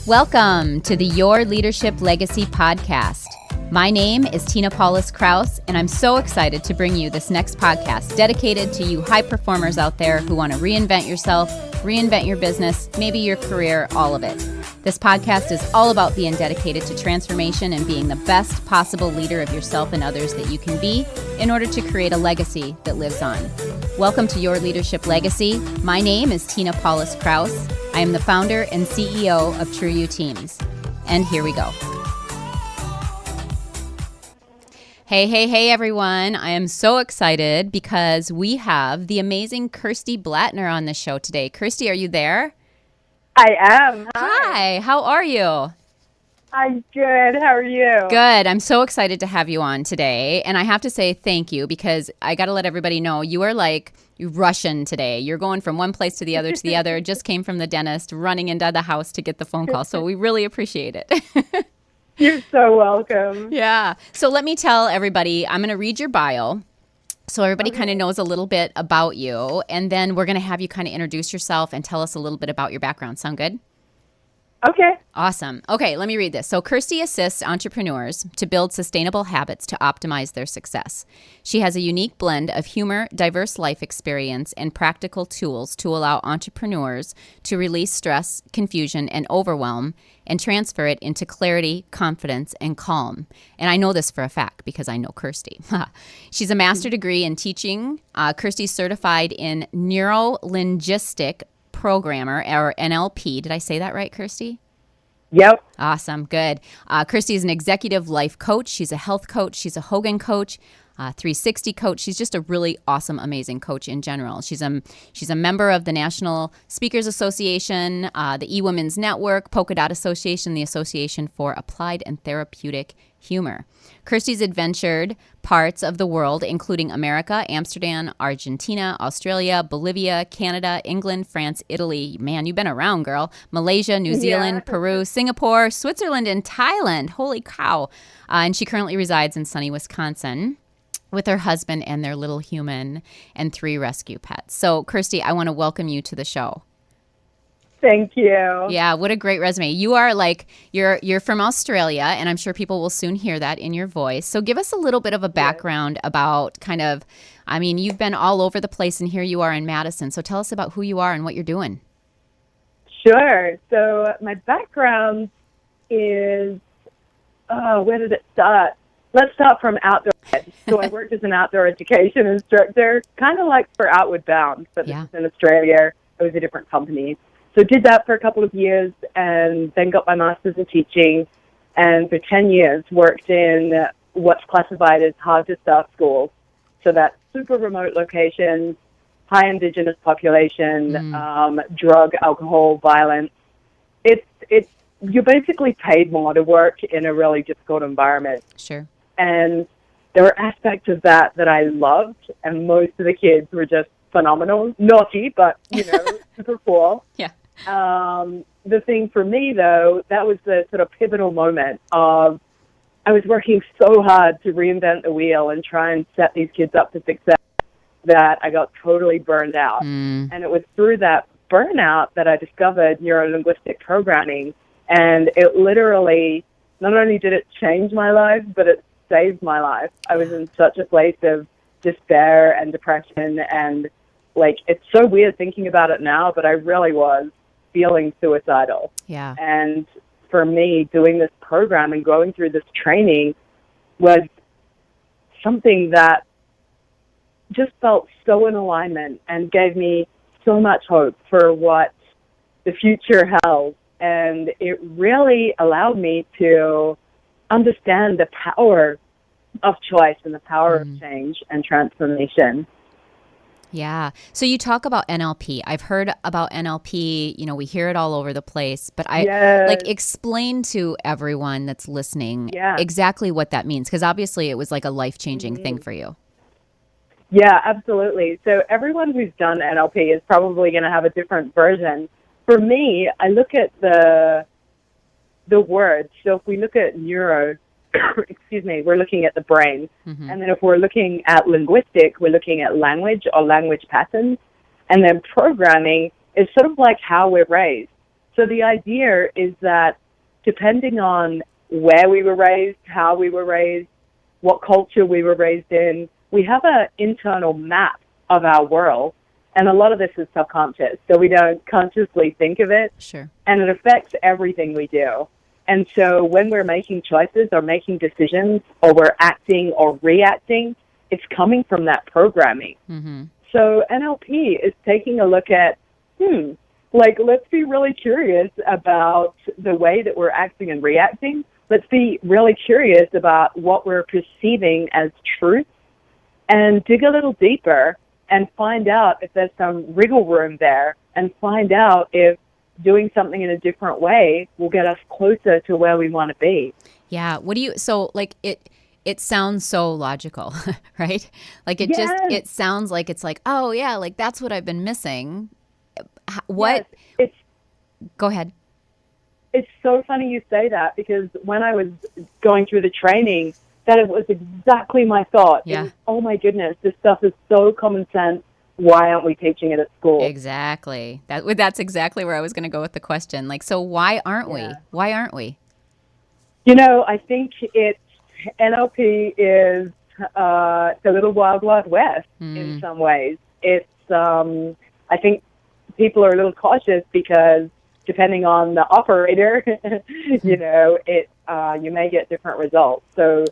Welcome to the Your Leadership Legacy podcast. My name is Tina Paulus Krause, and I'm so excited to bring you this next podcast dedicated to you high performers out there who want to reinvent yourself, reinvent your business, maybe your career, all of it. This podcast is all about being dedicated to transformation and being the best possible leader of yourself and others that you can be in order to create a legacy that lives on. Welcome to Your Leadership Legacy. My name is Tina Paulus Krause. I am the founder and CEO of True You Teams. And here we go. Hey, everyone. I am so excited because we have the amazing Kirsty Blattner on the show today. Kirsty, are you there? I am. Hi. How are you? I'm good. How are you? Good. I'm so excited to have you on today. And I have to say thank you because I got to let everybody know you are like Russian today. You're going from one place to the other. Just came from the dentist, running into the house to get the phone call. So we really appreciate it. You're so welcome. Yeah. So let me tell everybody, I'm going to read your bio so everybody kind of knows a little bit about you. And then we're going to have you kind of introduce yourself and tell us a little bit about your background. Sound good? Okay. Awesome. Okay, let me read this. So Kirsty assists entrepreneurs to build sustainable habits to optimize their success. She has a unique blend of humor, diverse life experience, and practical tools to allow entrepreneurs to release stress, confusion, and overwhelm and transfer it into clarity, confidence, and calm. And I know this for a fact because I know Kirsty. She's a master's degree in teaching. Kirsty's certified in neuro-linguistic programmer, or NLP. Did I say that right, Kirsty? Yep. Awesome. Good. Kirsty is an executive life coach. She's a health coach. She's a Hogan coach, 360 coach. She's just a really awesome, amazing coach in general. She's a member of the National Speakers Association, the eWomen's Network, Polka Dot Association, the Association for Applied and Therapeutic Humor. Kirsty's adventured parts of the world, including America, Amsterdam, Argentina, Australia, Bolivia, Canada, England, France, Italy. Man, you've been around, girl. Malaysia, New Zealand, Peru, Singapore, Switzerland, and Thailand. Holy cow. And she currently resides in sunny Wisconsin with her husband and their little human and 3 rescue pets. So, Kirsty, I want to welcome you to the show. Thank you. Yeah, what a great resume. You are you're from Australia, and I'm sure people will soon hear that in your voice. So give us a little bit of a background about you've been all over the place, and here you are in Madison. So tell us about who you are and what you're doing. Sure. So my background is, where did it start? Let's start from outdoor ed. So I worked as an outdoor education instructor, kind of like for Outward Bound, but this is in Australia. It was a different company. So did that for a couple of years and then got my master's in teaching, and for 10 years worked in what's classified as hard-to-start schools. So that's super remote locations, high indigenous population, drug, alcohol, violence. You're basically paid more to work in a really difficult environment. Sure. And there were aspects of that I loved, and most of the kids were just phenomenal. Naughty, but, super cool. Yeah. The thing for me, though, that was the sort of pivotal moment of I was working so hard to reinvent the wheel and try and set these kids up for success that I got totally burned out. And it was through that burnout that I discovered neuro-linguistic programming. And it literally, not only did it change my life, but it saved my life. I was in such a place of despair and depression, and it's so weird thinking about it now, but I really was feeling suicidal. Yeah. And for me, doing this program and going through this training was something that just felt so in alignment and gave me so much hope for what the future held. And it really allowed me to understand the power of choice and the power of change and transformation. Yeah. So you talk about NLP. I've heard about NLP, we hear it all over the place, but explain to everyone that's listening exactly what that means. Because obviously it was like a life-changing thing for you. Yeah, absolutely. So everyone who's done NLP is probably going to have a different version. For me, I look at the words. So if we look at neuro, we're looking at the brain. And then if we're looking at linguistic, we're looking at language or language patterns. And then programming is sort of like how we're raised. So the idea is that depending on where we were raised, how we were raised, what culture we were raised in, we have an internal map of our world. And a lot of this is subconscious, so we don't consciously think of it. Sure. And it affects everything we do. And so when we're making choices or making decisions or we're acting or reacting, it's coming from that programming. Mm-hmm. So NLP is taking a look at, let's be really curious about the way that we're acting and reacting. Let's be really curious about what we're perceiving as truth and dig a little deeper and find out if there's some wriggle room there and find out if doing something in a different way will get us closer to where we want to be. Yeah. It sounds so logical, right? Like it sounds like it's like, oh yeah, like that's what I've been missing. What? Yes, Go ahead. It's so funny you say that, because when I was going through the training, that it was exactly my thought. Yeah. Was, oh my goodness, this stuff is so common sense. Why aren't we teaching it at school? Exactly. That's exactly where I was going to go with the question. Like, so why aren't we? Why aren't we? I think NLP is the little wild, wild west in some ways. It's, I think people are a little cautious because depending on the operator, you may get different results. So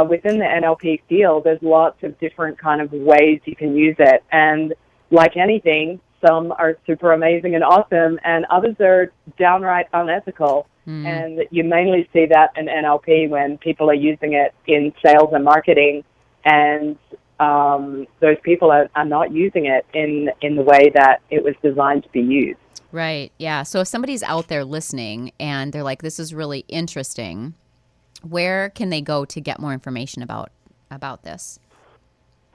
within the NLP field, there's lots of different kind of ways you can use it. And like anything, some are super amazing and awesome, and others are downright unethical. And you mainly see that in NLP when people are using it in sales and marketing, and those people are not using it in the way that it was designed to be used. Right. Yeah. So if somebody's out there listening and they're like, this is really interesting, where can they go to get more information about this?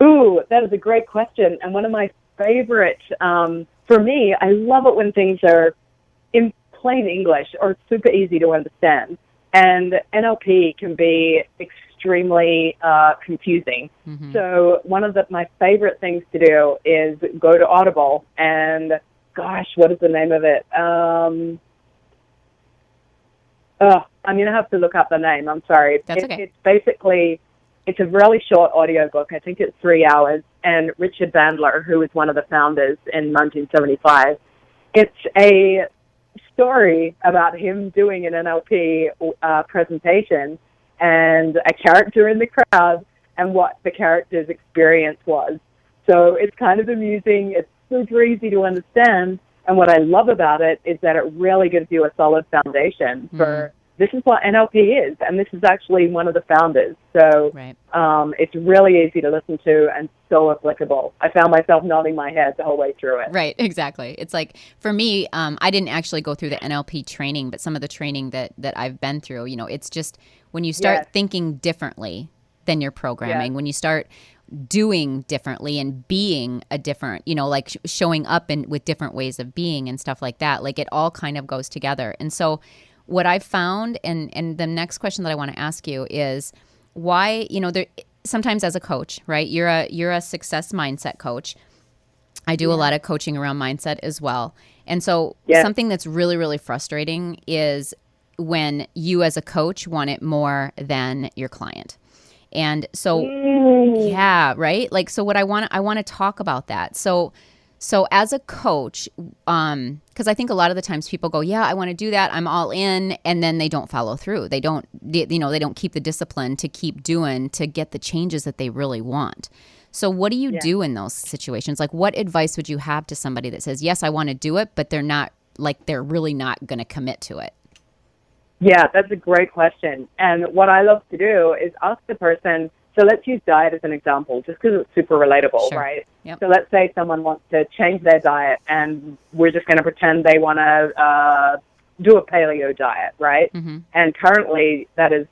Ooh, that is a great question. And one of my favorite, for me, I love it when things are in plain English or super easy to understand. And NLP can be extremely confusing. Mm-hmm. So one of my favorite things to do is go to Audible and, gosh, what is the name of it? I'm going to have to look up the name. I'm sorry. That's okay. It's basically, it's a really short audiobook. I think it's 3 hours. And Richard Bandler, who was one of the founders in 1975, it's a story about him doing an NLP presentation and a character in the crowd and what the character's experience was. So it's kind of amusing. It's super easy to understand. And what I love about it is that it really gives you a solid foundation for this is what NLP is. And this is actually one of the founders. So it's really easy to listen to and so applicable. I found myself nodding my head the whole way through it. Right, exactly. It's like, for me, I didn't actually go through the NLP training, but some of the training that I've been through, it's just when you start thinking differently than your programming, when you start doing differently and being a different, like showing up with different ways of being and stuff like that, like it all kind of goes together. And so what I've found, and the next question that I want to ask you is why, sometimes as a coach, right, you're a success mindset coach. I do a lot of coaching around mindset as well. And so something that's really, really frustrating is when you as a coach want it more than your client. And so, right? Like, so what I want to talk about that. So as a coach, because I think a lot of the times people go, I want to do that, I'm all in, and then they don't follow through. They don't keep the discipline to keep doing, to get the changes that they really want. So what do you do in those situations? Like, what advice would you have to somebody that says, yes, I want to do it, but they're really not going to commit to it? Yeah, that's a great question. And what I love to do is ask the person, so let's use diet as an example, just because it's super relatable, right? Yep. So let's say someone wants to change their diet, and we're just going to pretend they want to do a paleo diet, right? Mm-hmm. And currently that is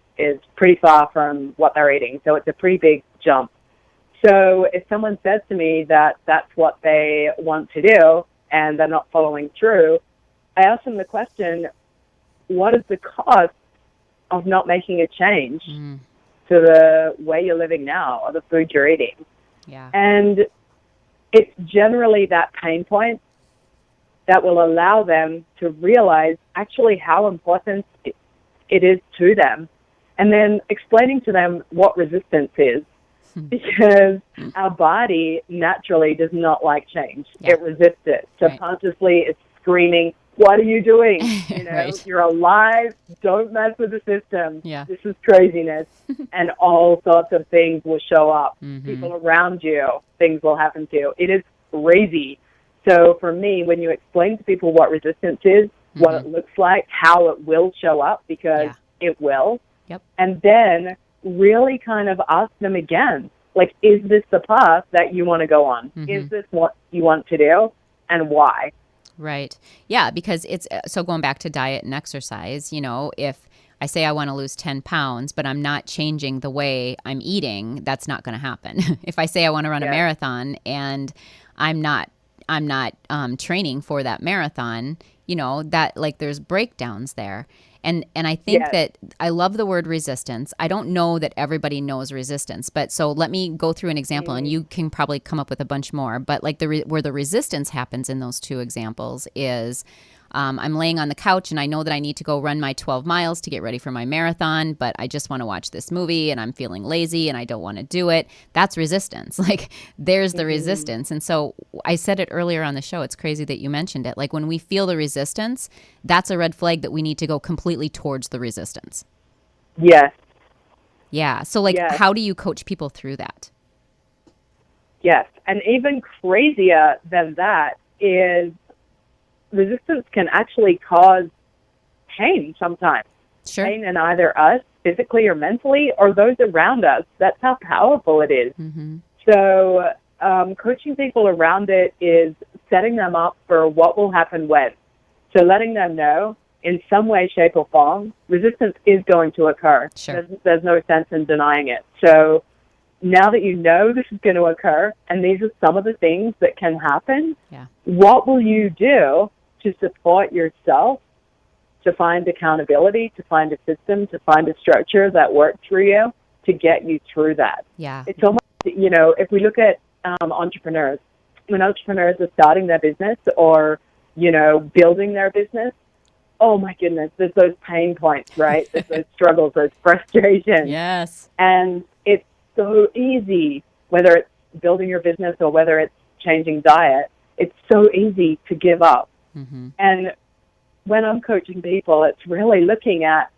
pretty far from what they're eating, so it's a pretty big jump. So if someone says to me that that's what they want to do and they're not following through, I ask them the question, what is the cost of not making a change to the way you're living now or the food you're eating? Yeah. And it's generally that pain point that will allow them to realize actually how important it is to them. And then explaining to them what resistance is, because our body naturally does not like change. Yeah. It resists it. Subconsciously, it's screaming, what are you doing? You know, Right. You're alive. Don't mess with the system. Yeah. This is craziness. And all sorts of things will show up. People around you, things will happen to you. It is crazy. So for me, when you explain to people what resistance is, what it looks like, how it will show up, because it will, and then really kind of ask them again, like, is this the path that you want to go on? Is this what you want to do, and why? Right. Yeah, because it's so going back to diet and exercise, you know, if I say I want to lose 10 pounds, but I'm not changing the way I'm eating, that's not going to happen. If I say I want to run a marathon and I'm not training for that marathon, you know, that like there's breakdowns there. And I think that I love the word resistance. I don't know that everybody knows resistance, but so let me go through an example, and you can probably come up with a bunch more. But like where the resistance happens in those two examples is I'm laying on the couch and I know that I need to go run my 12 miles to get ready for my marathon, but I just want to watch this movie and I'm feeling lazy and I don't want to do it. That's resistance. Like there's the resistance. And so I said it earlier on the show. It's crazy that you mentioned it. Like when we feel the resistance, that's a red flag that we need to go completely towards the resistance. Yes. Yeah. So like, how do you coach people through that? Yes. And even crazier than that is resistance can actually cause pain sometimes. Sure. Pain in either us, physically or mentally, or those around us. That's how powerful it is. So coaching people around it is setting them up for what will happen when. So letting them know in some way, shape, or form, resistance is going to occur. Sure. There's no sense in denying it. So now that you know this is going to occur, and these are some of the things that can happen, what will you do to support yourself, to find accountability, to find a system, to find a structure that works for you to get you through that? Yeah. It's almost, you know, if we look at entrepreneurs, when entrepreneurs are starting their business or, you know, building their business, oh my goodness, there's those pain points, right? There's those struggles, those frustrations. Yes. And it's so easy, whether it's building your business or whether it's changing diet, it's so easy to give up. And when I'm coaching people, it's really looking at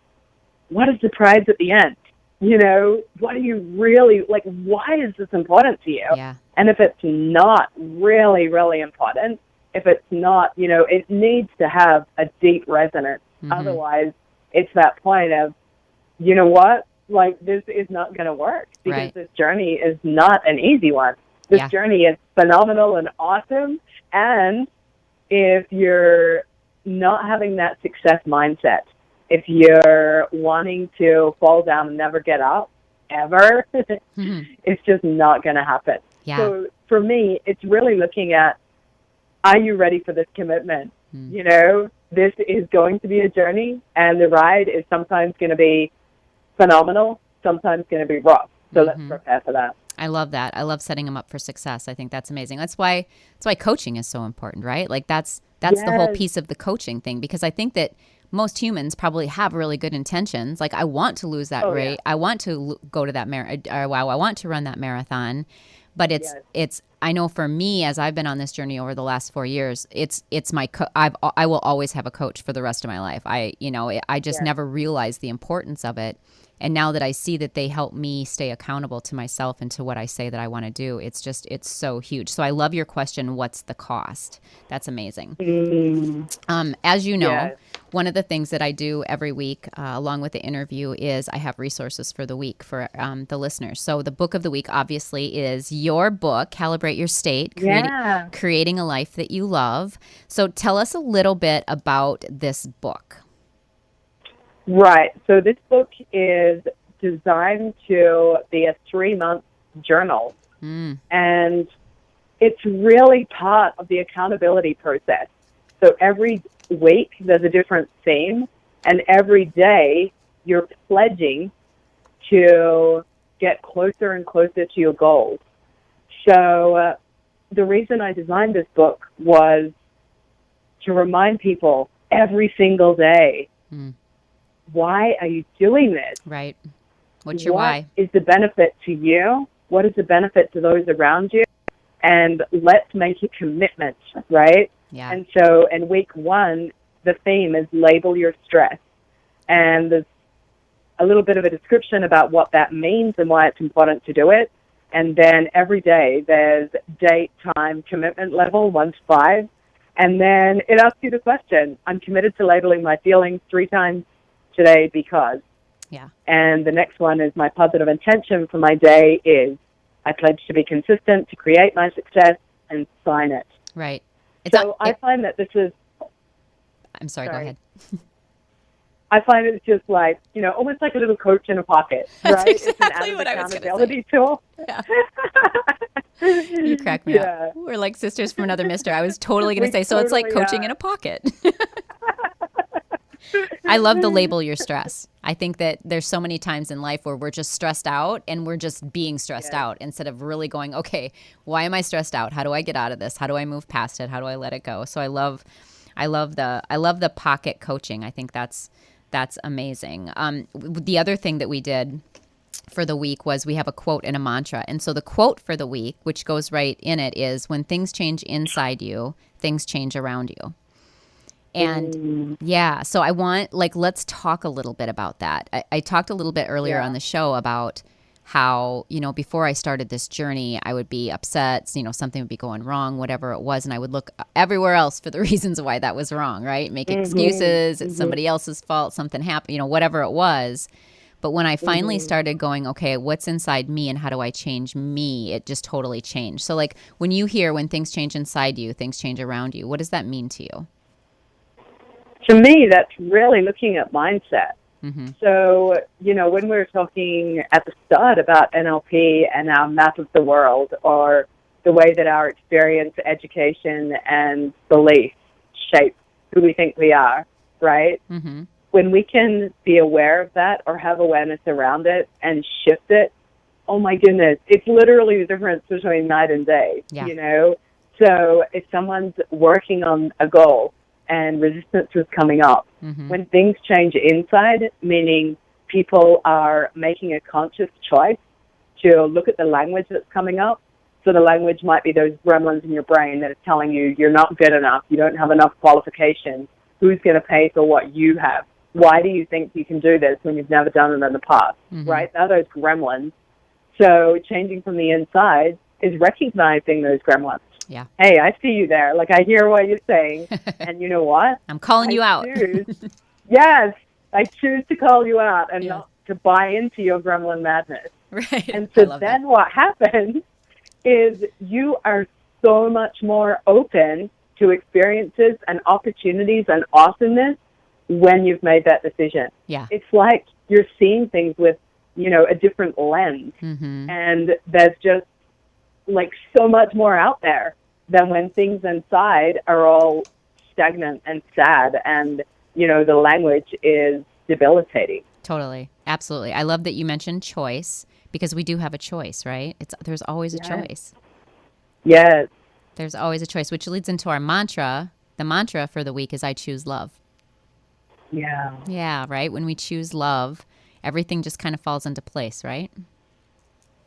what is the prize at the end? You know, what do you really, like, why is this important to you? Yeah. And if it's not really, really important, if it's not, you know, it needs to have a deep resonance. Otherwise, it's that point of, you know what, like, this is not going to work because this journey is not an easy one. This journey is phenomenal and awesome. And if you're not having that success mindset, if you're wanting to fall down and never get up, ever, it's just not going to happen. Yeah. So for me, it's really looking at, are you ready for this commitment? You know, this is going to be a journey, and the ride is sometimes going to be phenomenal, sometimes going to be rough. So let's prepare for that. I love that. I love setting them up for success. I think that's amazing. That's why coaching is so important, right? Like that's the whole piece of the coaching thing, because I think that most humans probably have really good intentions. Like, I want to lose that weight. I want to go to that I want to run that marathon. But it's I know for me, as I've been on this journey over the last 4 years, it's my I will always have a coach for the rest of my life. I just never realized the importance of it. And now that I see that they help me stay accountable to myself and to what I say that I want to do, it's so huge. So I love your question, what's the cost? That's amazing. As you know, one of the things that I do every week, along with the interview, is I have resources for the week for the listeners. So the book of the week, obviously, is your book, Calibrate Your State, Creating a Life That You Love. So tell us a little bit about this book. Right. So this book is designed to be a 3-month journal. And it's really part of the accountability process. So every week there's a different theme, and every day you're pledging to get closer and closer to your goals. So the reason I designed this book was to remind people every single day, why are you doing this? Right. What's your why? What is the benefit to you? What is the benefit to those around you? And let's make a commitment, right? Yeah. And so in week 1, the theme is label your stress. And there's a little bit of a description about what that means and why it's important to do it. And then every day there's date, time, commitment level, 1 to 5. And then it asks you the question, I'm committed to labeling my feelings 3 times today because. Yeah. And the next one is my positive intention for my day is I pledge to be consistent, to create my success, and sign it. Right. I find that this is... I'm sorry, go ahead. I find it's just like, almost like a little coach in a pocket, That's right? exactly it's what an I was accountability tool. Yeah. You crack me up. We're like sisters from another mister. I was totally going to say, so it's like coaching in a pocket. I love the label your stress. I think that there's so many times in life where we're just stressed out and we're just being stressed out instead of really going, okay, why am I stressed out? How do I get out of this? How do I move past it? How do I let it go? So I love the pocket coaching. I think that's amazing. The other thing that we did for the week was we have a quote and a mantra. And so the quote for the week, which goes right in it, is when things change inside you, things change around you. And so I want, let's talk a little bit about that. I talked a little bit earlier on the show about how, before I started this journey, I would be upset, something would be going wrong, whatever it was. And I would look everywhere else for the reasons why that was wrong, right? Make excuses. It's somebody else's fault. Something happened, whatever it was. But when I finally started going, okay, what's inside me and how do I change me? It just totally changed. So when you hear when things change inside you, things change around you, what does that mean to you? To me, that's really looking at mindset. So, when we were talking at the start about NLP and our map of the world, or the way that our experience, education, and belief shape who we think we are, right? When we can be aware of that or have awareness around it and shift it, oh my goodness, it's literally the difference between night and day, So if someone's working on a goal and resistance is coming up, when things change inside, meaning people are making a conscious choice to look at the language that's coming up. So the language might be those gremlins in your brain that are telling you you're not good enough, you don't have enough qualifications, who's going to pay for what you have? Why do you think you can do this when you've never done it in the past, right? They're those gremlins. So changing from the inside is recognizing those gremlins. Yeah. Hey, I see you there. I hear what you're saying. And you know what? I'm calling you out. Yes, I choose to call you out and not to buy into your gremlin madness. Right. And so then what happens is you are so much more open to experiences and opportunities and awesomeness when you've made that decision. Yeah. It's like you're seeing things with, a different lens. And there's just so much more out there than when things inside are all stagnant and sad and, the language is debilitating. Totally. Absolutely. I love that you mentioned choice because we do have a choice, right? There's always a choice. Yes. There's always a choice, which leads into our mantra. The mantra for the week is I choose love. Yeah. Yeah, right? When we choose love, everything just kind of falls into place, right?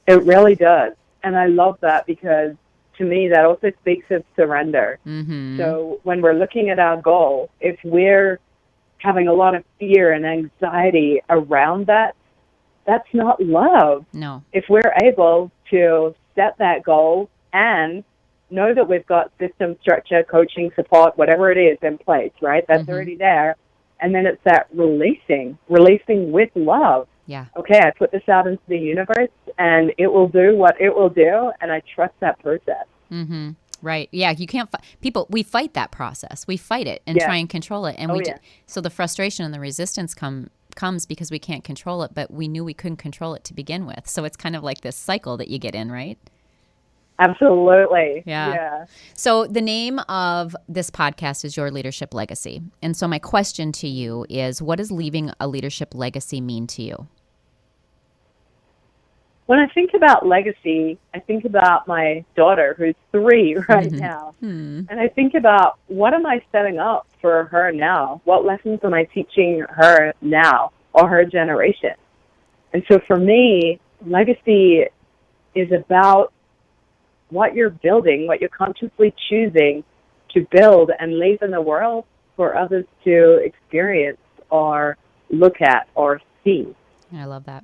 It really does. And I love that because to me that also speaks of surrender. So when we're looking at our goal, if we're having a lot of fear and anxiety around that, that's not love. No. If we're able to set that goal and know that we've got system, structure, coaching, support, whatever it is in place, right? That's already there. And then it's that releasing with love. Yeah. Okay, I put this out into the universe and it will do what it will do, and I trust that process. Right. Yeah, you can't we fight that process. We fight it and try and control it. And so the frustration and the resistance comes because we can't control it, but we knew we couldn't control it to begin with. So it's kind of like this cycle that you get in, right? Absolutely. Yeah. So the name of this podcast is Your Leadership Legacy. And so my question to you is, what does leaving a leadership legacy mean to you? When I think about legacy, I think about my daughter, who's 3 right now. And I think about, what am I setting up for her now? What lessons am I teaching her now, or her generation? And so for me, legacy is about what you're building, what you're consciously choosing to build and leave in the world for others to experience or look at or see. I love that.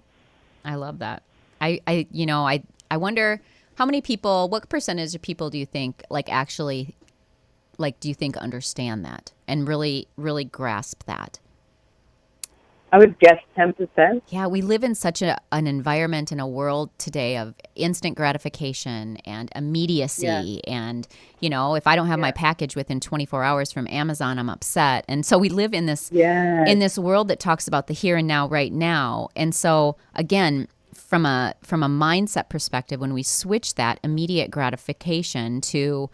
I love that. I wonder how many people, what percentage of people do you think actually do you think understand that and really, really grasp that? I would guess 10%. Yeah, we live in such an environment and a world today of instant gratification and immediacy. And, if I don't have my package within 24 hours from Amazon, I'm upset. And so we live in this world that talks about the here and now, right now. And so, again, from a mindset perspective, when we switch that immediate gratification to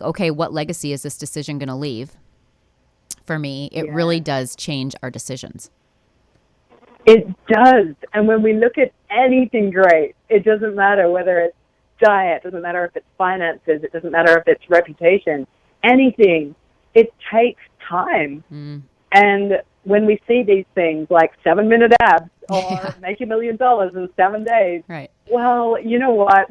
okay, what legacy is this decision going to leave for me? It really does change our decisions. It does. And when we look at anything great, it doesn't matter whether it's diet, it doesn't matter if it's finances, it doesn't matter if it's reputation, anything, it takes time. And when we see these things like 7-minute abs or make $1 million in 7 days, well, you know what?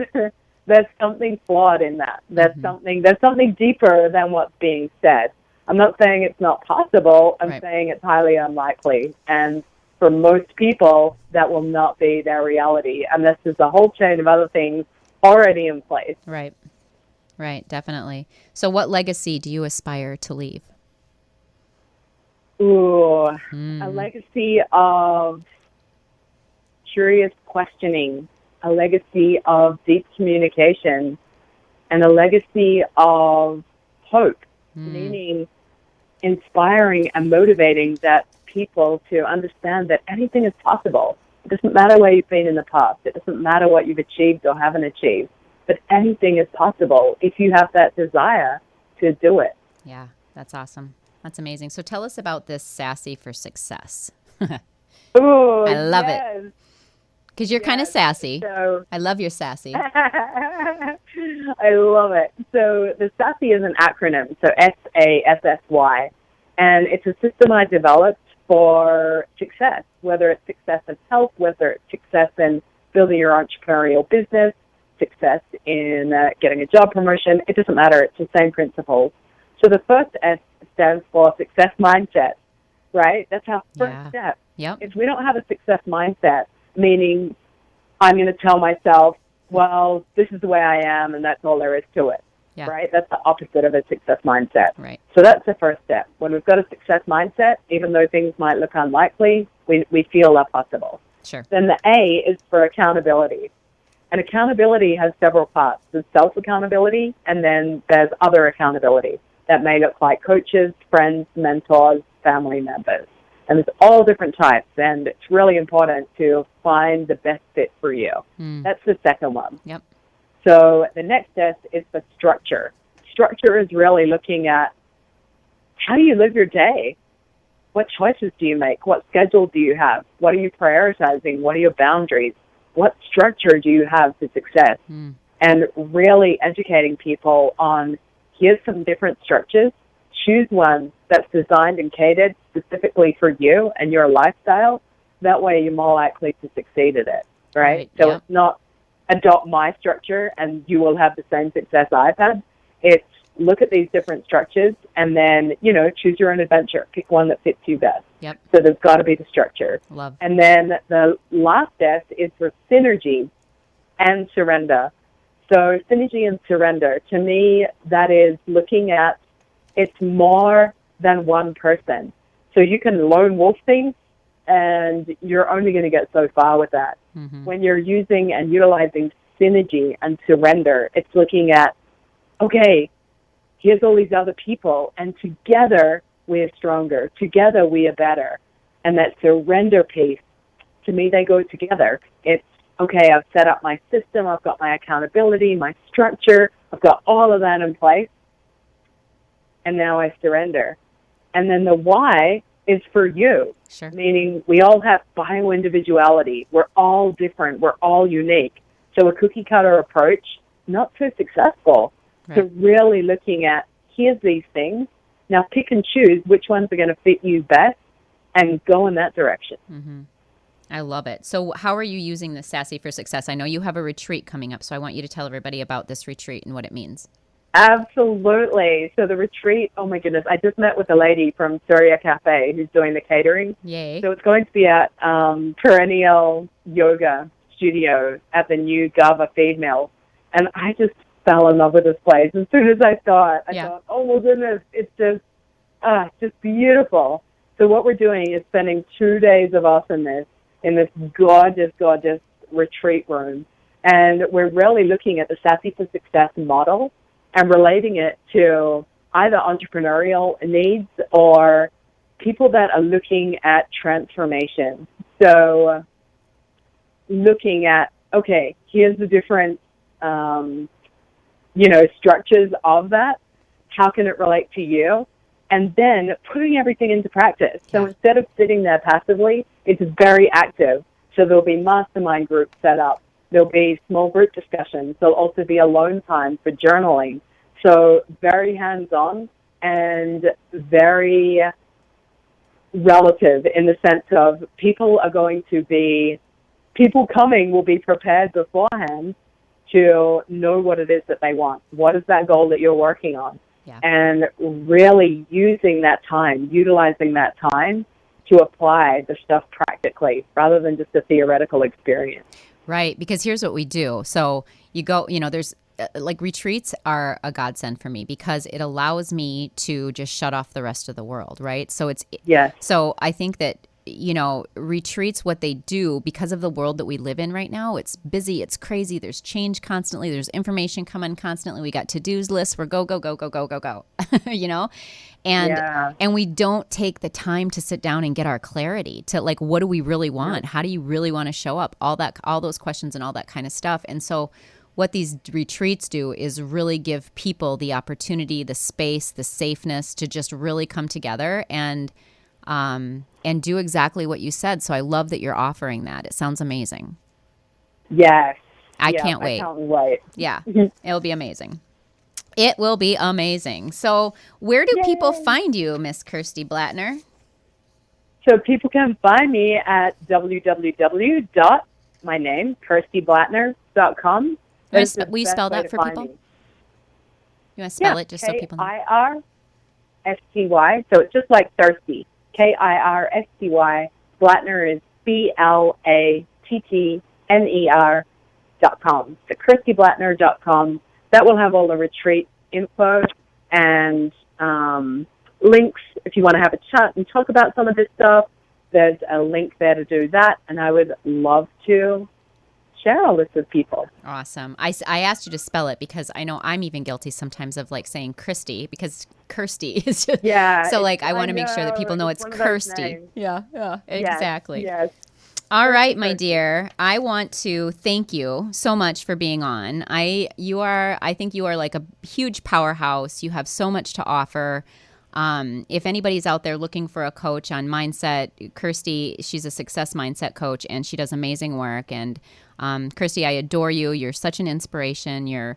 There's something flawed in that. There's something deeper than what's being said. I'm not saying it's not possible. I'm saying it's highly unlikely. And for most people, that will not be their reality unless there's a whole chain of other things already in place. Right, definitely. So what legacy do you aspire to leave? A legacy of curious questioning, a legacy of deep communication, and a legacy of hope, meaning inspiring and motivating that people to understand that anything is possible. It doesn't matter where you've been in the past. It doesn't matter what you've achieved or haven't achieved. But anything is possible if you have that desire to do it. Yeah, that's awesome. That's amazing. So tell us about this Sassy for Success. Ooh, I love it. Because you're kind of sassy. So, I love your sassy. I love it. So the Sassy is an acronym, so SASSY. And it's a system I developed for success, whether it's success in health, whether it's success in building your entrepreneurial business, success in getting a job promotion. It doesn't matter. It's the same principles. So the first S stands for success mindset, right? That's our first step. If we don't have a success mindset, meaning I'm going to tell myself, well, this is the way I am and that's all there is to it. Right? That's the opposite of a success mindset. Right. So that's the first step. When we've got a success mindset, even though things might look unlikely, we feel are possible. Sure. Then the A is for accountability. And accountability has several parts. There's self-accountability, and then there's other accountability. That may look like coaches, friends, mentors, family members. And there's all different types, and it's really important to find the best fit for you. That's the second one. Yep. So the next S is for structure. Structure is really looking at how do you live your day? What choices do you make? What schedule do you have? What are you prioritizing? What are your boundaries? What structure do you have to success? And really educating people on, here's some different structures. Choose one that's designed and catered specifically for you and your lifestyle. That way you're more likely to succeed at it, right? So it's not adopt my structure and you will have the same success I've had. It's look at these different structures and then, choose your own adventure. Pick one that fits you best. Yep. So there's got to be the structure. Love. And then the last S is for synergy and surrender. So synergy and surrender, to me, that is looking at it's more than one person. So you can lone wolf things, and you're only going to get so far with that. When you're using and utilizing synergy and surrender, it's looking at, okay, here's all these other people, and together we are stronger. Together we are better. And that surrender piece, to me, they go together. It's, okay, I've set up my system, I've got my accountability, my structure, I've got all of that in place, and now I surrender. And then the why is for you. Sure. Meaning we all have bio-individuality. We're all different. We're all unique. So a cookie-cutter approach, not so successful. Right. So really looking at, here's these things. Now pick and choose which ones are going to fit you best and go in that direction. Mm-hmm. I love it. So how are you using the Sassy for Success? I know you have a retreat coming up, so I want you to tell everybody about this retreat and what it means. Absolutely. So the retreat, oh my goodness, I just met with a lady from Surya Cafe who's doing the catering. Yay. So it's going to be at Perennial Yoga Studio at the new Gava feed mill. And I just fell in love with this place. As soon as I saw it, I thought, oh my goodness, it's just beautiful. So what we're doing is spending 2 days of awesomeness in this gorgeous, gorgeous retreat room. And we're really looking at the Sassy for Success model and relating it to either entrepreneurial needs or people that are looking at transformation. So looking at, okay, here's the different, structures of that. How can it relate to you? And then putting everything into practice. So instead of sitting there passively, it's very active. So there'll be mastermind groups set up. There'll be small group discussions. There'll also be alone time for journaling. So very hands-on and very relative in the sense of people coming will be prepared beforehand to know what it is that they want. What is that goal that you're working on? Yeah. And really utilizing that time to apply the stuff practically rather than just a theoretical experience. Right, because here's what we do. So you go, there's retreats are a godsend for me because it allows me to just shut off the rest of the world, right? So so I think that retreats, what they do, because of the world that we live in right now, it's busy, it's crazy, there's change constantly, there's information coming constantly, we got to-dos lists, we're go, and we don't take the time to sit down and get our clarity to what do we really want? How do you really want to show up? All those questions and all that kind of stuff. And so what these retreats do is really give people the opportunity, the space, the safeness to just really come together and do exactly what you said. So I love that you're offering that. It sounds amazing. Yes. I can't wait. I can't wait. Yeah. It'll be amazing. It will be amazing. So where do people find you, Miss Kirsty Blattner? So people can find me at kirstyblattner.com. Will you spell that for people? You want to spell it just so people know? Kirsty. So it's just like thirsty. Kirsty. Blattner is BLATTNER.com. So kirstyblattner.com. That will have all the retreat info and links if you want to have a chat and talk about some of this stuff. There's a link there to do that, and I would love to share all this with people. Awesome. I asked you to spell it because I know I'm even guilty sometimes of saying Kirsty because Kirsty is just, so I want to make sure that people know it's Kirsty. Yeah, exactly. Yes. All right, my dear. I want to thank you so much for being on. I think you are like a huge powerhouse. You have so much to offer. If anybody's out there looking for a coach on mindset, Kirsty, she's a success mindset coach and she does amazing work. And Kirsty, I adore you. You're such an inspiration. You're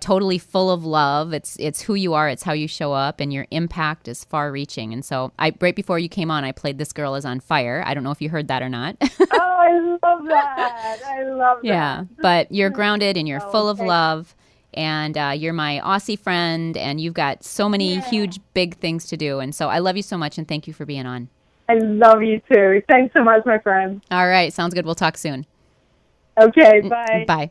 totally full of love. It's who you are. It's how you show up, and your impact is far-reaching. And so, right before you came on, I played "This Girl Is on Fire." I don't know if you heard that or not. Oh, I love that. I love that. Yeah, but you're grounded and you're full of love, and you're my Aussie friend, and you've got so many huge, big things to do. And so, I love you so much, and thank you for being on. I love you too. Thanks so much, my friend. All right, sounds good. We'll talk soon. Okay, bye. Bye.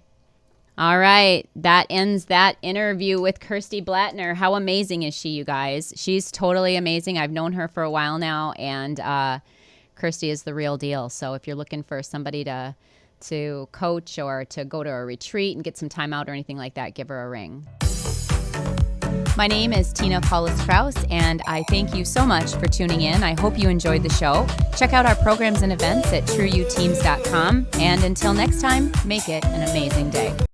All right, that ends that interview with Kirsty Blattner. How amazing is she, you guys? She's totally amazing. I've known her for a while now, and Kirsty is the real deal. So if you're looking for somebody to coach or to go to a retreat and get some time out or anything like that, give her a ring. My name is Tina Paulus-Krauss, and I thank you so much for tuning in. I hope you enjoyed the show. Check out our programs and events at trueyouteams.com. And until next time, make it an amazing day.